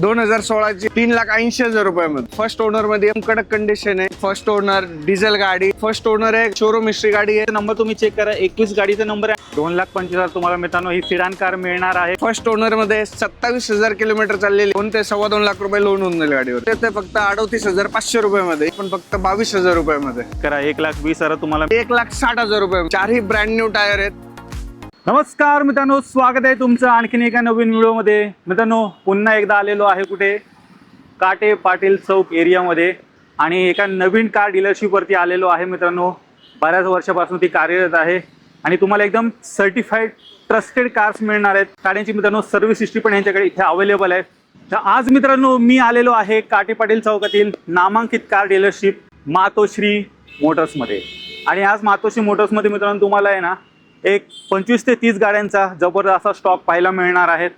2016 ची 3,80,000 रुपयामध्ये first owner मध्ये कडक कंडिशन आहे. फर्स्ट ओनर डिझेल गाडी, फर्स्ट ओनर आहे, शोरूम हिस्ट्री गाडी आहे. नंबर तुम्ही चेक करा, 21 गाडीचा नंबर आहे. 2,25,000 तुम्हाला मित्रांनो ही सिडान कार मिळणार आहे. फर्स्ट ओनर मध्ये 27,000 किलोमीटर चाललेली, 2 ते 2.25 लाख रुपये लोन होऊन जाईल गाडीवर. ते फक्त 38,500 रुपयामध्ये, पण फक्त 22,000 रुपयामध्ये करा. 1,20,000 तुम्हाला 1,60,000 रुपये. चारही ब्रँड न्यू टायर आहेत. नमस्कार मित्रांनो, स्वागत आहे तुमचं आणखीन एका नवीन व्हिडिओमध्ये. मित्रांनो पुन्हा एकदा आलेलो आहे कुठे, काटे पाटील चौक एरियामध्ये, आणि एका नवीन कार डीलरशिपवरती आलेलो आहे. मित्रांनो बऱ्याच वर्षापासून ती कार्यरत आहे आणि तुम्हाला एकदम सर्टिफाईड ट्रस्टेड कार्स मिळणार आहेत. गाड्यांची मित्रांनो सर्व्हिस हिस्ट्री पण यांच्याकडे इथे अवेलेबल आहे. तर आज मित्रांनो मी आलेलो आहे काटे पाटील चौकातील नामांकित कार डीलरशिप मातोश्री मोटर्समध्ये. आणि आज मातोश्री मोटर्समध्ये मित्रांनो तुम्हाला आहे ना एक 25 ते 30 गाड्यांचा जबरदस्त स्टॉक पाहायला मिळणार आहेत.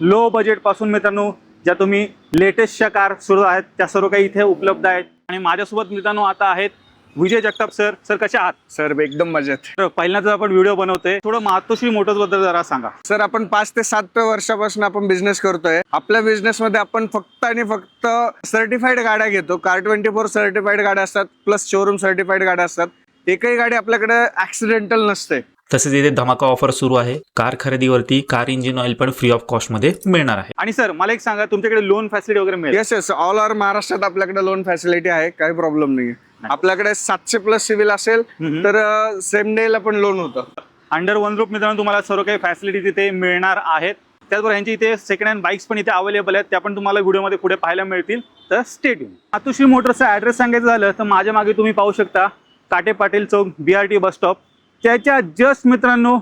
लो बजेटपासून मित्रांनो ज्या तुम्ही लेटेस्टच्या कार सुरू आहेत त्या सर्व काही इथे उपलब्ध आहेत. आणि माझ्यासोबत मित्रांनो आता आहेत विजय जगताप सर. सर कसे आहात? सर एकदम मजेत. पहिल्यांदा आपण व्हिडिओ बनवतोय, थोडं मातोश्री मोटर्स बद्दल जरा सांगा. सर आपण 5 ते 7 वर्षापासून आपण बिझनेस करतोय. आपल्या बिझनेस मध्ये आपण फक्त आणि फक्त सर्टिफाईड गाड्या घेतो. कार 24 सर्टिफाईड गाड्या असतात, प्लस शोरूम सर्टिफाईड गाड्या असतात. एकही गाडी आपल्याकडे ऍक्सिडेंटल नसते. तसेच इथे धमाका ऑफर सुरू आहे. कार खरेदीवरती कार इंजिन ऑइल पण फ्री ऑफ कॉस्ट मध्ये मिळणार आहे. आणि सर मला एक सांगा, तुमच्याकडे लोन फॅसिलिटी वगैरे मिळेल? येस ऑल ओव्हर महाराष्ट्रात आपल्याकडे लोन फॅसिलिटी आहे, काही प्रॉब्लेम नाही. आपल्याकडे 700 प्लस सिव्हिल असेल तर सेम डे ला पण लोन होतं. अंडर वन रूफ मित्रांनो तुम्हाला सर्व काही फॅसिलिटी तिथे मिळणार आहेत. त्याचबरोबर यांची इथे सेकंड हँड बाईक्स पण इथे अवेलेबल आहेत, त्या पण तुम्हाला व्हिडिओमध्ये पुढे पाहायला मिळतील. तर स्टे ट्यून. मातोश्री मोटर्सचा ऍड्रेस सांगायचं झालं तर माझ्या मागे तुम्ही पाहू शकता काटे पाटील चौक BRT बस स्टॉप. त्याच्या जस्ट मित्रांनो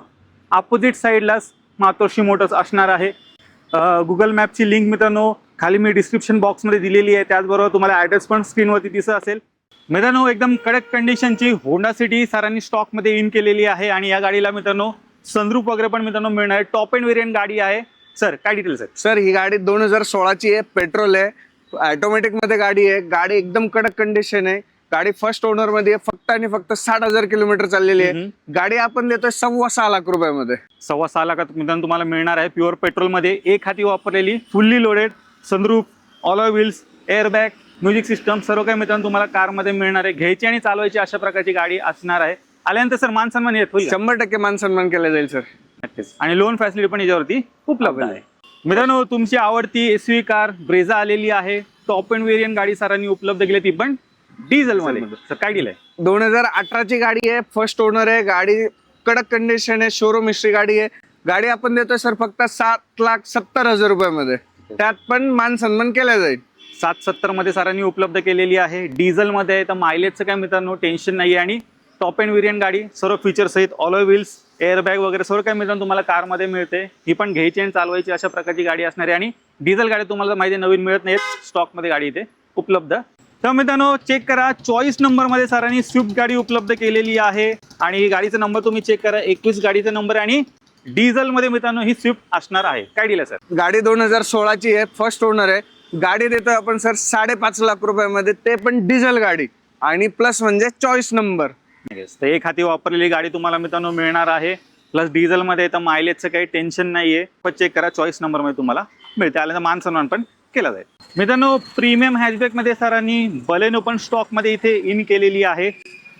अपोजिट साईडलाच मातोश्री मोटर्स असणार आहे. गुगल मॅपची लिंक मित्रांनो खाली मी डिस्क्रिप्शन बॉक्समध्ये दिलेली आहे. त्याचबरोबर तुम्हाला ॲड्रेस पण स्क्रीनवरती दिसत असेल. मित्रांनो एकदम कडक कंडिशनची होंडा सिटी सरांनी स्टॉकमध्ये इन केलेली आहे. आणि या गाडीला मित्रांनो सनरूफ वगैरे पण मित्रांनो मिळणार आहे. टॉप एंड व्हेरियंट गाडी आहे. सर काय डिटेल्स आहेत? सर ही गाडी 2016 ची आहे, पेट्रोल आहे, ऑटोमॅटिक मध्ये गाडी आहे. गाडी एकदम कडक कंडिशन आहे. गाडी फर्स्ट ओनर मध्ये फक्त आणि फक्त 60,000 किलोमीटर चाललेली आहे. गाडी आपण देतोय 6.25 लाख रुपयामध्ये. 6.25 लाखात मित्रांनो तुम्हाला मिळणार आहे. प्युअर पेट्रोल मध्ये, एक हाती वापरलेली, fully loaded, sunroof, alloy wheels, airbag, music system सर्व काही मित्रांनो तुम्हाला कारमध्ये मिळणार आहे. घ्यायची आणि चालवायची अशा प्रकारची गाडी असणार आहे. आल्यानंतर सर मान सन्मान येत होईल? 100% मान सन्मान केला जाईल सर. नक्कीच. आणि लोन फॅसिलिटी पण याच्यावरती उपलब्ध आहे. मित्रांनो तुमची आवडती SUV कार ब्रेझा आलेली आहे. टॉप एंड व्हेरियंट गाडी सरांनी उपलब्ध केली, ती पण डिझेल मध्ये. सर काय डील आहे? 2018 ची गाडी आहे, फर्स्ट ओनर आहे. गाडी कडक कंडिशन आहे, शोरूम हिस्ट्री गाडी आहे. गाडी आपण देतोय सर फक्त 7,70,000 रुपयामध्ये. त्यात पण मान सन्मान केला जाईल. 770 मध्ये सरांनी उपलब्ध केलेली आहे. डिझेल मध्ये आहे, तर मायलेजचं काय मित्रांनो टेन्शन नाही. आणि टॉप एंड व्हेरियंट गाडी, सर्व फीचर्स सहित, ऑलॉय व्हील्स, एअरबॅग वगैरे सर्व काय मित्रांनो तुम्हाला कारमध्ये मिळते. ही पण घ्यायची आणि चालवायची अशा प्रकारची गाडी असणार आहे. आणि डिझेल गाडी तुम्हाला माहिती नवीन मिळत नाहीत, स्टॉकमध्ये गाडी इथे उपलब्ध. तर मित्रांनो चेक करा, चॉईस नंबर मध्ये सरांनी स्विफ्ट गाडी उपलब्ध केलेली आहे. आणि गाडीचा नंबर तुम्ही चेक करा, 21 गाडीचा नंबर आहे. आणि डिझेल मध्ये मित्रांनो ही स्विफ्ट असणार आहे. काय डील आहे सर? गाडी 2016 ची आहे, फर्स्ट ओनर आहे. गाडी देतो आपण सर 5.5 लाख रुपयामध्ये, ते पण डिझेल गाडी. आणि प्लस म्हणजे चॉईस नंबर. तर एक हाती वापरलेली गाडी तुम्हाला मित्रांनो मिळणार आहे. प्लस डिझेल मध्ये, तर मायलेजचं काही टेन्शन नाहीये. पण चेक करा, चॉईस नंबर मध्ये तुम्हाला मिळते. आल्यानंतर मान सन्मान पण केला जाईल. मित्रांनो प्रीमियम हॅचबॅक मध्ये सरांनी बलेनो पण स्टॉक मध्ये इथे इन केलेली आहे.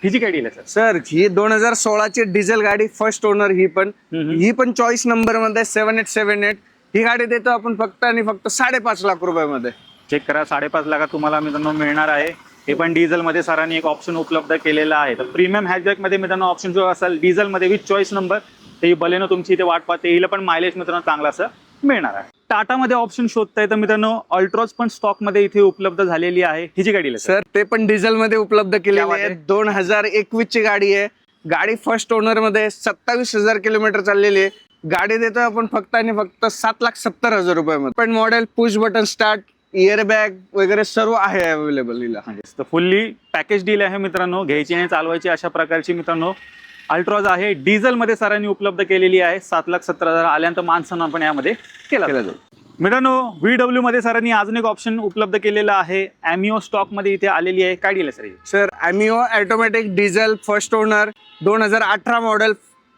हिची काय डील आहे सर? सर ही 2016 ची डिझेल गाडी, फर्स्ट ओनर. ही पण चॉईस नंबर मध्ये 7878. ही गाडी देतो आपण फक्त आणि फक्त 5.5 लाख रुपयामध्ये. चेक करा, 5.5 लाखात तुम्हाला मित्रांनो मिळणार आहे. हे पण डिझेल मध्ये सरांनी एक ऑप्शन उपलब्ध केलेला आहे. तर प्रीमियम हॅचबॅक मध्ये मित्रांनो ऑप्शन जो असेल डिझेल मध्ये विथ चॉईस नंबर, ते ही बलेनो तुमची इथे वाट पाहते. हिला पण मायलेज मित्रांनो चांगला असं मिळणार आहे. टाटामध्ये ऑप्शन शोधताय तर मित्रांनो अल्ट्रॉज पण स्टॉक मध्ये इथे उपलब्ध झालेली आहे. हिची गाडी आहे सर, ते पण डिझेल मध्ये उपलब्ध केलेली आहे. 2021 ची गाडी आहे. गाडी फर्स्ट ओनर मध्ये 27,000 किलोमीटर चाललेली आहे. गाडी देतो आपण फक्त आणि फक्त 7,70,000 रुपयामध्ये. पण model, push button start, airbag वगैरे सर्व आहे अवेलेबल हिला. तर फुल्ली पॅकेज डील आहे मित्रांनो. घ्यायची आणि चालवायची अशा प्रकारची मित्रांनो अल्ट्रॉज आहे. डिझेल मध्ये सरांनी उपलब्ध केलेली आहे. 7,70,000. आल्यानंतर मान सन्मान पण यामध्ये केला जाईल. मित्रांनो VW मध्ये सरांनी अजून एक ऑप्शन उपलब्ध केलेला आहे. ॲमिओ स्टॉक मध्ये इथे आलेली आहे. काय डील आहे sir? Sir Ameo automatic diesel, first owner, 2018 model,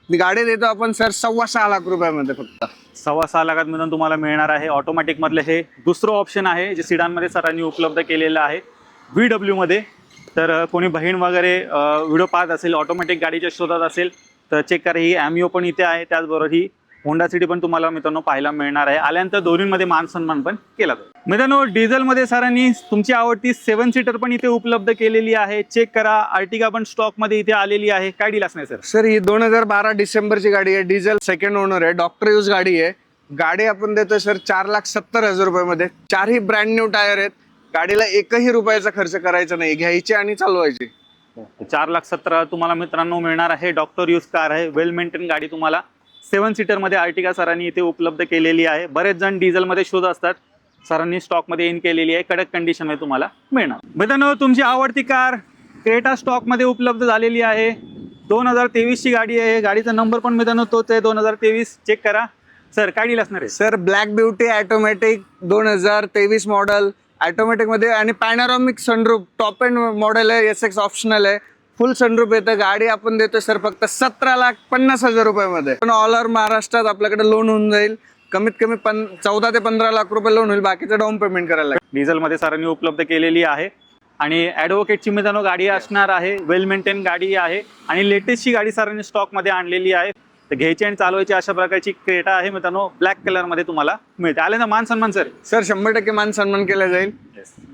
गाडी देतो आपण सर 6.25 लाख रुपयामध्ये फक्त. 6.25 लाखात मित्रांनो तुम्हाला मिळणार आहे. ऑटोमॅटिक मधले हे दुसरं ऑप्शन आहे जे सिडानमध्ये सरांनी उपलब्ध केलेलं आहे VW मध्ये. तर कोणी बहीण वगैरे व्हिडिओ पाहत असेल, ऑटोमॅटिक गाडीच्या शोधात असेल तर चेक करा. ही ॲमिओ पण इथे आहे, त्याचबरोबर ही होंडा सिटी पण तुम्हाला मित्रांनो पाहायला मिळणार आहे. आल्यानंतर दोन्हीमध्ये मान सन्मान पण केला जातो. मित्रांनो डिझेलमध्ये सरांनी तुमची आवडती 7 सीटर पण इथे उपलब्ध केलेली आहे. चेक करा. अर्टिगा पण स्टॉकमध्ये इथे आलेली आहे. काय डील असणार सर? सर ही 2012 डिसेंबरची गाडी आहे. डिझेल सेकंड ओनर आहे. डॉक्टर यूज गाडी आहे. गाडी आपण देतोय सर 4,70,000 रुपयामध्ये. 4ही ब्रँड न्यू टायर आहेत. गाडीला एकही रुपयाचा खर्च करायचा नाही, घ्यायची आणि चालवायची. 4,70,000 तुम्हाला मित्रांनो मिळणार आहे. डॉक्टर यूज कार आहे, वेल मेंटेन गाडी तुम्हाला 7 सीटरमध्ये अर्टिगा सरांनी इथे उपलब्ध केलेली आहे. बरेच जण डिझेलमध्ये शोध असतात, सरांनी स्टॉकमध्ये इन केलेली आहे. कडक कंडिशनमध्ये तुम्हाला मिळणार. मित्रांनो तुमची आवडती कार क्रेटा स्टॉकमध्ये उपलब्ध झालेली आहे. 2023ची गाडी आहे. गाडीचा नंबर पण मित्रांनो तोच आहे 2023. चेक करा. सर काय डील असणार आहे? Sir black beauty automatic 2023 model automatic मध्ये आणि पॅनोरामिक सनरूफ टॉप एंड मॉडेल आहे. SX ऑप्शनल आहे. फुल सनरूफ येतं. गाडी आपण देतोय सर फक्त 17,50,000 रुपयामध्ये. पण ऑल ओव्हर महाराष्ट्रात आपल्याकडे लोन होऊन जाईल. कमीत कमी 14 ते 15 लाख रुपये लोन होईल. बाकीचं डाऊन पेमेंट करायला लागेल. डिझेलमध्ये सरांनी उपलब्ध केलेली आहे आणि ॲडव्होकेटची मित्रांनो गाडी असणार आहे. वेल मेंटेन गाडी आहे आणि लेटेस्टची गाडी सरांनी स्टॉकमध्ये आणलेली आहे. तर घ्यायची आणि चालवायची अशा प्रकारची क्रेटा आहे मित्रांनो. ब्लॅक कलरमध्ये तुम्हाला मिळते. आले ना मान सन्मान सर? सर 100% मान सन्मान केला जाईल.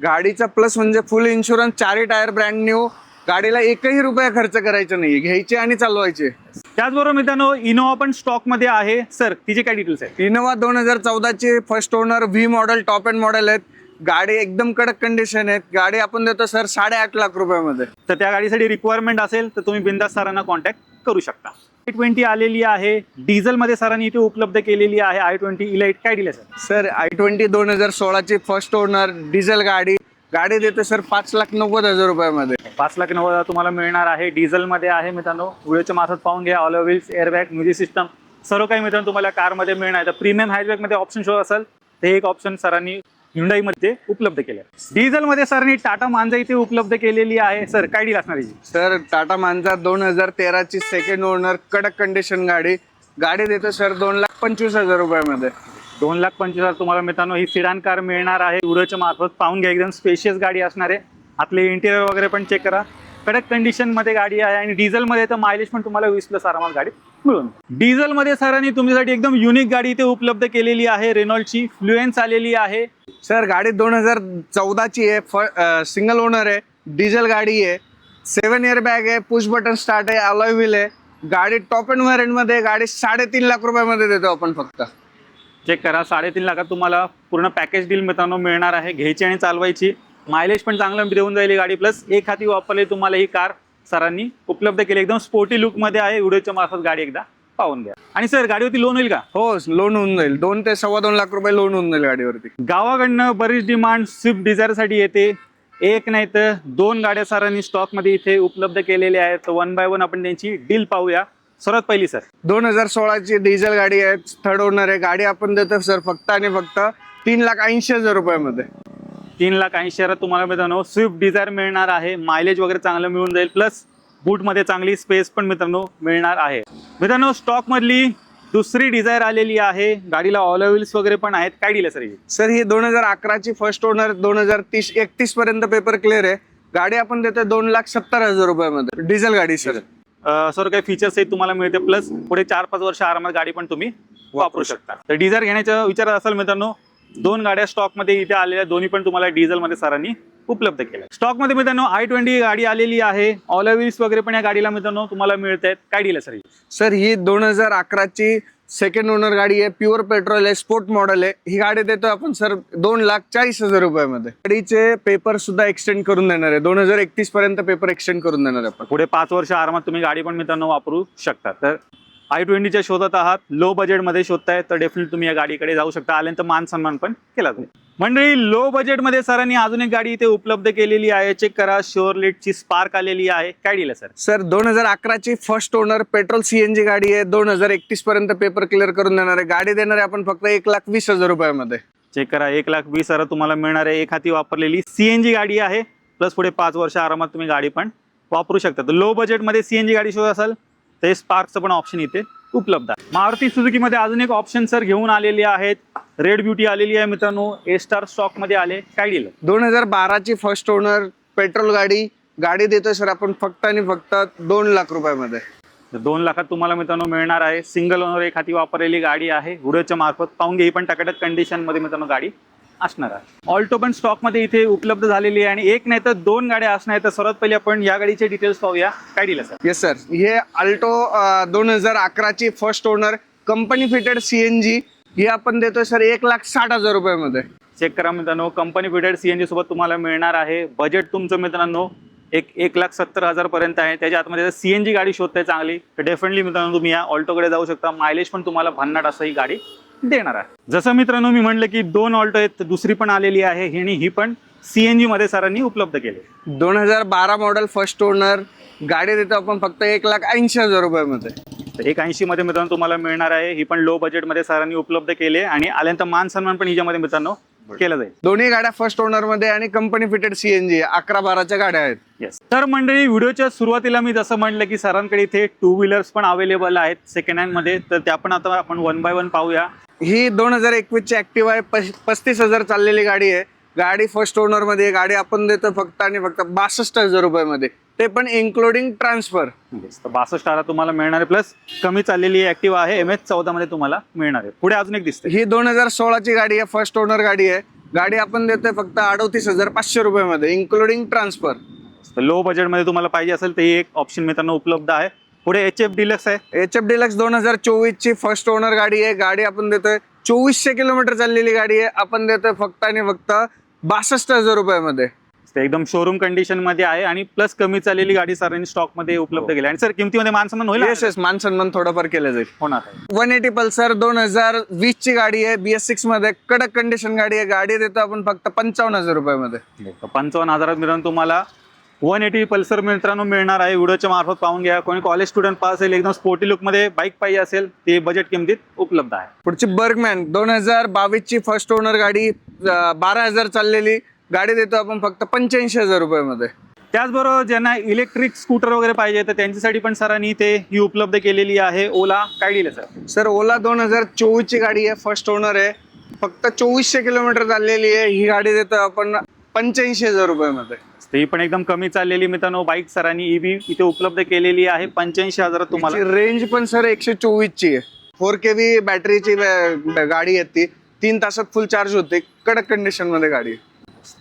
गाडीचा प्लस म्हणजे फुल इन्शुरन्स, 4ही टायर ब्रँड न्यू. गाडीला एकही रुपया खर्च करायचा नाही, घ्यायची आणि चालवायची. त्याचबरोबर मित्रांनो इनोवा पण स्टॉकमध्ये आहे. सर तिचे काय डिटेल्स आहेत? इनोवा 2014ची first owner V model top end model आहेत. गाडी एकदम कडक कंडिशन आहेत. गाडी आपण देतो सर 8.5 लाख रुपयामध्ये. तर त्या गाडीसाठी रिक्वायरमेंट असेल तर तुम्ही बिंदास सरांना कॉन्टॅक्ट करू शकता. i20 आलेली आहे. डिझेलमध्ये सरांनी इथे उपलब्ध केलेली आहे. i20 इलाइट काय दिलं सर i20 2016ची फर्स्ट ओनर डिझेल गाडी. गाडी देतो सर 5,90,000 रुपयामध्ये. 5,90,000 तुम्हाला मिळणार आहे. डिझेलमध्ये आहे मित्रांनो. व्हिडिओच्या मार्फत पाहून घ्या. All wheels, airbag, music system सर्व काही मित्रांनो तुम्हाला कारमध्ये मिळणार. तर प्रीमियम हॅचबॅकमध्ये ऑप्शन शो असेल ते एक ऑप्शन सरांनी Hyundaiमध्ये उपलब्ध केलं. डिझेलमध्ये सरांनी टाटा मांजा इथे उपलब्ध केलेली आहे. सर काय डील असणार आहे? सर टाटा मांजा 2013ची सेकंड ओनर कडक कंडिशन गाडी. गाडी देतो सर 2,25,000 रुपयामध्ये. 2,25,000 तुम्हाला मित्रांनो ही सिडान कार मिळणार आहे. व्हिडिओच्या मार्फत पाहून घ्या. एकदम स्पेशियस गाडी असणार आहे. आतले इंटिरियर वगैरे पण चेक करा. कडक कंडिशनमध्ये गाडी आहे आणि डिझेलमध्ये तर मायलेज पण तुम्हाला 20+ आरामात गाडी मिळून. डिझेलमध्ये सरांनी तुमच्यासाठी एकदम युनिक गाडी इथे उपलब्ध केलेली आहे. रेनॉल्टची फ्लुएन्स आलेली आहे. सर गाडी 2014ची आहे. सिंगल ओनर आहे. डिझेल गाडी आहे. 7 इयर बॅग आहे. पुश बटन स्टार्ट आहे. अलॉय व्हील आहे. गाडी टॉप एंड व्हेरियंट मध्ये. गाडी 3.5 लाख रुपयामध्ये देतो आपण फक्त. चेक करा. 3.5 लाखात तुम्हाला पूर्ण पॅकेज डील मित्रांनो मिळणार आहे. घ्यायची आणि चालवायची. मायलेज पण चांगलं देऊन जाईल गाडी. प्लस एक हाती वापरली तुम्हाला ही कार सरांनी उपलब्ध केली. एकदम स्पोर्टी लुकमध्ये आहे. व्हिडिओच्या मार्फत गाडी एकदा पाहून घ्या. आणि सर गाडीवरती लोन होईल का? हो लोन होऊन जाईल. 2 ते 2.25 लाख रुपये लोन होऊन जाईल गाडीवरती. गावाकडनं बरीच डिमांड स्विफ्ट डिझायरसाठी येते. एक नाही तर 2 गाड्या सरांनी स्टॉकमध्ये इथे उपलब्ध केलेल्या आहेत. तर 1 बाय 1 आपण त्यांची डील पाहूया. सर्वात पहिली सर 2016ची डिझेल गाडी आहे. थर्ड ओनर आहे. गाडी आपण देतो सर फक्त आणि फक्त 3,80,000 रुपयामध्ये. 3,80,000 तुम्हाला मित्रांनो स्विफ्ट डिझायर मिळणार आहे. मायलेज वगैरे चांगलं मिळून जाईल. प्लस बूटमध्ये चांगली स्पेस पण मित्रांनो मिळणार आहे. मित्रांनो स्टॉकमधली दुसरी डिझायर आलेली आहे. गाडीला ऑल व्हील्स वगैरे पण आहेत. काय डील आहे सर ही 2011ची फर्स्ट ओनर. 2031 पर्यंत पेपर क्लिअर आहे. गाडी आपण देतो 2,70,000 रुपयामध्ये. डिझेल गाडी सर. सर काही फीचर्स आहेत तुम्हाला मिळते. प्लस पुढे 4-5 वर्ष आरामात गाडी पण तुम्ही वापरू शकता. तर डिझायर घेण्याचा विचार असेल मित्रांनो 2 गाड्या स्टॉकमध्ये इथे आलेल्या. दोन्ही पण तुम्हाला डिझेलमध्ये सरांनी उपलब्ध केल्या. स्टॉकमध्ये मित्रांनो i20 गाडी आलेली आहे. ऑल व्हील्स वगैरे पण या गाडीला मित्रांनो तुम्हाला मिळत आहेत. काय डील आहे सर? सर ही 2011ची सेकंड ओनर गाडी आहे. प्युअर पेट्रोल आहे. स्पोर्ट मॉडेल आहे. ही गाडी देतो आपण सर 2,40,000 रुपयामध्ये. गाडीचे पेपर सुद्धा एक्सटेंड करून देणार आहे. 2031 पर्यंत पेपर एक्सटेंड करून देणार आहे आपण. पुढे 5 वर्ष आरामात तुम्ही गाडी पण मित्रांनो वापरू शकता. तर i20च्या शोधात आहात, लो बजेटमध्ये शोधताय तर डेफिनेटली तुम्ही या गाडीकडे जाऊ शकता. आल्यानंतर मान सन्मान पण केला जाईल. मंडळी लो बजेटमध्ये सरांनी अजून एक गाडी इथे उपलब्ध केलेली आहे. चेक करा. शेवरलेटची स्पार्क आलेली आहे. काय डील आहे सर? सर 2011ची फर्स्ट ओनर पेट्रोल CNG गाडी आहे. 2031 पर्यंत पेपर क्लिअर करून देणार आहे. गाडी देणार आहे आपण फक्त 1,20,000 रुपयामध्ये. चेक करा. 1,20,000 तुम्हाला मिळणार आहे. एक हाती वापरलेली CNG गाडी आहे. प्लस पुढे 5 वर्ष आरामात तुम्ही गाडी पण वापरू शकता. तर लो बजेटमध्ये CNG गाडी शोध असाल ते स्पार्कचं पण ऑप्शन इथे उपलब्ध आहे. मारुती सुझुकीमध्ये अजून एक ऑप्शन सर घेऊन आलेली आहेत. रेड ब्युटी आलेली आहे मित्रांनो, ए स्टार स्टॉक मध्ये आले. काय डील? 2012ची फर्स्ट ओनर पेट्रोल गाडी देतोय सर आपण फक्त आणि फक्त 2 लाख रुपयामध्ये. 2 लाखात तुम्हाला मित्रांनो मिळणार आहे. सिंगल ओनर एक हाती वापरलेली गाडी आहे. व्हिडिओच्या मार्फत पाहून घे, ही पण टकाटक कंडिशन मध्ये मित्रांनो गाडी असणार आहे. ऑल्टो पण स्टॉक मध्ये इथे उपलब्ध झालेली आहे आणि एक नाही तर 2 गाड्या असणार आहेत. तर सर्वात पहिले आपण या गाडीचे डिटेल्स पाहूया. काय डील आहे सर? येस सर, हे अल्टो 2011ची first owner company fitted CNG ही आपण देतोय सर 1,60,000 रुपयामध्ये. चेक करा मित्रांनो, कंपनी फिटेड CNG सोबत तुम्हाला मिळणार आहे. बजेट तुमचं मित्रांनो 1,70,000 पर्यंत आहे. त्याच्या आतमध्ये CNG गाडी शोधताय चांगली तर डेफिनेटली मित्रांनो तुम्ही या ऑल्टोकडे जाऊ शकता. मायलेज पण तुम्हाला भन्नाट असं ही गाडी देणार आहे. जसं मित्रांनो मी म्हटलं की 2 ऑल्टो आहेत, दुसरी पण आलेली आहे ही पण CNG मध्ये सरांनी उपलब्ध केले. 2012 मॉडेल फर्स्ट ओनर गाडी देतो आपण फक्त 1,80,000 रुपयामध्ये. तर 180 मध्ये मित्रांनो तुम्हाला मिळणार आहे. ही पण लो बजेट मध्ये सरांनी उपलब्ध केले आणि आल्यानंतर मान सन्मान पण हिच्यामध्ये मित्रांनो केला जाईल. दोन्ही गाड्या फर्स्ट ओनर मध्ये आणि कंपनी फिटेड CNG 11-12च्या गाड्या आहेत. येस. तर मंडळी, व्हिडिओच्या सुरुवातीला मी जसं म्हटलं की सरांकडे इथे 2 व्हीलर्स पण अवेलेबल आहेत सेकंड हँड मध्ये. तर त्या पण आता आपण 1 बाय 1 पाहूया. ही 2021ची ऍक्टिव्हा आहे. 35,000 चाललेली गाडी आहे. गाडी फर्स्ट ओनर मध्ये. गाडी आपण देतो फक्त आणि फक्त 62,000 रुपयामध्ये, ते पण इन्क्लुडिंग ट्रान्सफर. तर 62,000 तुम्हाला मिळणार आहे. प्लस कमी चाललेली ऍक्टिव्हा आहे, MS14 मध्ये तुम्हाला मिळणार आहे. पुढे अजून एक दिसते, ही 2016ची गाडी आहे. फर्स्ट ओनर गाडी आहे. गाडी आपण देतोय फक्त 38,500 रुपयामध्ये इन्क्लुडिंग ट्रान्सफर. लो बजेट मध्ये तुम्हाला पाहिजे असेल तर एक ऑप्शन मित्रांनो उपलब्ध आहे. पुढे HF डिलक्स आहे. HF डिलक्स 2024ची फर्स्ट ओनर गाडी आहे. गाडी आपण देतोय 2400 किलोमीटर चाललेली गाडी आहे. आपण देतोय फक्त आणि फक्त 62,000 रुपयामध्ये. एकदम शोरूम कंडिशन मध्ये आहे आणि प्लस कमी चाललेली गाडी सरांनी स्टॉक मध्ये उपलब्ध केली. आणि सर किमतीमध्ये मान सन्मान होईल? येस, मान सन्मान थोडंफार केलं जाईल. होणार आहे. 180 पल्सर 2020ची गाडी आहे. BS6 मध्ये कडक कंडिशन गाडी आहे. गाडी देतो आपण फक्त 55,000 रुपयामध्ये. 55,000 मित्रांनो तुम्हाला 180 पल्सर मित्रांनो मिळणार आहे. व्हिडिओच्या मार्फत पाहून घ्या. कोणी कॉलेज स्टुडंट पास असेल, एकदम स्पोर्टी लुक मध्ये बाईक पाहिजे असेल, ते बजेट किमतीत उपलब्ध आहे. पुढची बर्गमॅन 2022ची फर्स्ट ओनर गाडी 12,000 चाललेली गाडी देतो आपण फक्त 85,000 रुपयामध्ये. त्याचबरोबर ज्यांना इलेक्ट्रिक स्कूटर वगैरे पाहिजे तर त्यांच्यासाठी पण सरांनी ते ही उपलब्ध केलेली आहे. ओला काय डील आहे सर? सर, ओला 2024ची गाडी आहे. फर्स्ट ओनर आहे. फक्त 2400 किलोमीटर चाललेली आहे. ही गाडी देतो आपण 85,000 रुपयामध्ये. ही पण एकदम कमी चाललेली मित्रांनो बाईक सरांनी EV इथे उपलब्ध केलेली आहे. 85,000 तुम्हाला. रेंज पण सर 124ची आहे. 4 kW बॅटरीची गाडी आहे. ती 3 तासात फुल चार्ज होते. कडक कंडिशन मध्ये गाडी.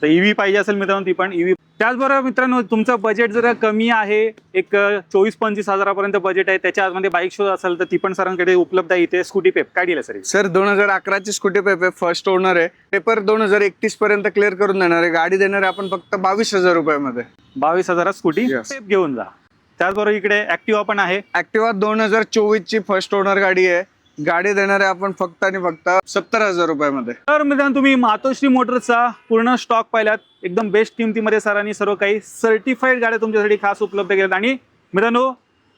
तर EV पाहिजे असेल मित्रांनो ती पण EV. त्याचबरोबर मित्रांनो तुमचं बजेट जर कमी आहे, एक 24-25 हजारापर्यंत बजेट आहे, त्याच्या आतमध्ये बाईक शो असेल तर ती पण सरांकडे उपलब्ध आहे. इथे स्कूटी पेप काय डील सर? सर 2011ची स्कूटी पेप आहे. फर्स्ट ओनर आहे. पेपर 2031 पर्यंत क्लिअर करून देणार आहे. गाडी देणार आहे आपण फक्त 22,000 रुपयामध्ये. 22,000 स्कूटी Yes. पेप घेऊन जा. त्याचबरोबर इकडे ऍक्टिव्हा पण आहे. ऍक्टिव्हा 2024ची फर्स्ट ओनर गाडी आहे. गाडी देणार आहे आपण फक्त आणि फक्त 70,000 रुपयामध्ये. तर मित्रांनो तुम्ही मातोश्री मोटर्सचा पूर्ण स्टॉक पाहिलात. एकदम बेस्ट किमतीमध्ये सरांनी सर्व काही सर्टिफाईड गाड्या तुमच्यासाठी खास उपलब्ध केल्यात. आणि मित्रांनो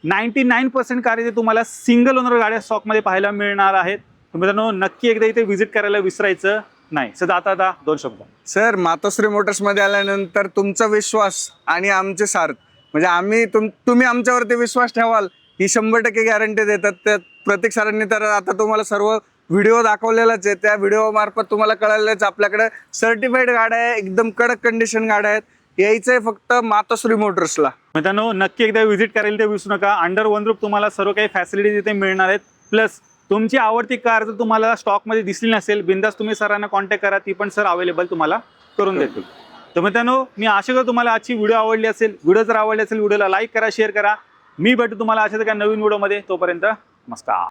99% कार इथे तुम्हाला सिंगल ओनर गाड्या स्टॉकमध्ये पाहायला मिळणार आहेत. मित्रांनो नक्की एकदा इथे व्हिजिट करायला विसरायचं नाही. सध्या आता 2 शब्द. सर, मातोश्री मोटर्स मध्ये आल्यानंतर तुमचा विश्वास आणि आमचे सार्थ म्हणजे तुम्ही आमच्यावरती विश्वास ठेवाल ही 100% गॅरंटी देतात. त्यात प्रतीक सरांनी तर आता तुम्हाला सर्व व्हिडिओ दाखवलेलाच आहे. त्या व्हिडिओ मार्फत तुम्हाला कळालेच आपल्याकडे सर्टिफाईड गाड्या आहे. एकदम कडक कंडिशन गाड्या आहेत. यायचंय फक्त मातोश्री मोटर्सला. मित्रांनो नक्की एकदा व्हिजिट करायला ते विसरू नका. अंडर वन रूफ तुम्हाला सर्व काही फॅसिलिटीज इथे मिळणार आहेत. प्लस तुमची आवडती कार जर तुम्हाला स्टॉकमध्ये दिसली नसेल, बिंदास तुम्ही सरांना कॉन्टॅक्ट करा, ती पण सर अवेलेबल तुम्हाला करून देतील. तर मित्रांनो मी आशा करतो तुम्हाला आजची व्हिडिओ आवडली असेल. व्हिडिओ जर आवडली असेल व्हिडिओला लाईक करा, शेअर करा. मी भेटू तुम्हाला अशाच एका नवीन व्हिडिओमध्ये. तोपर्यंत नमस्कार.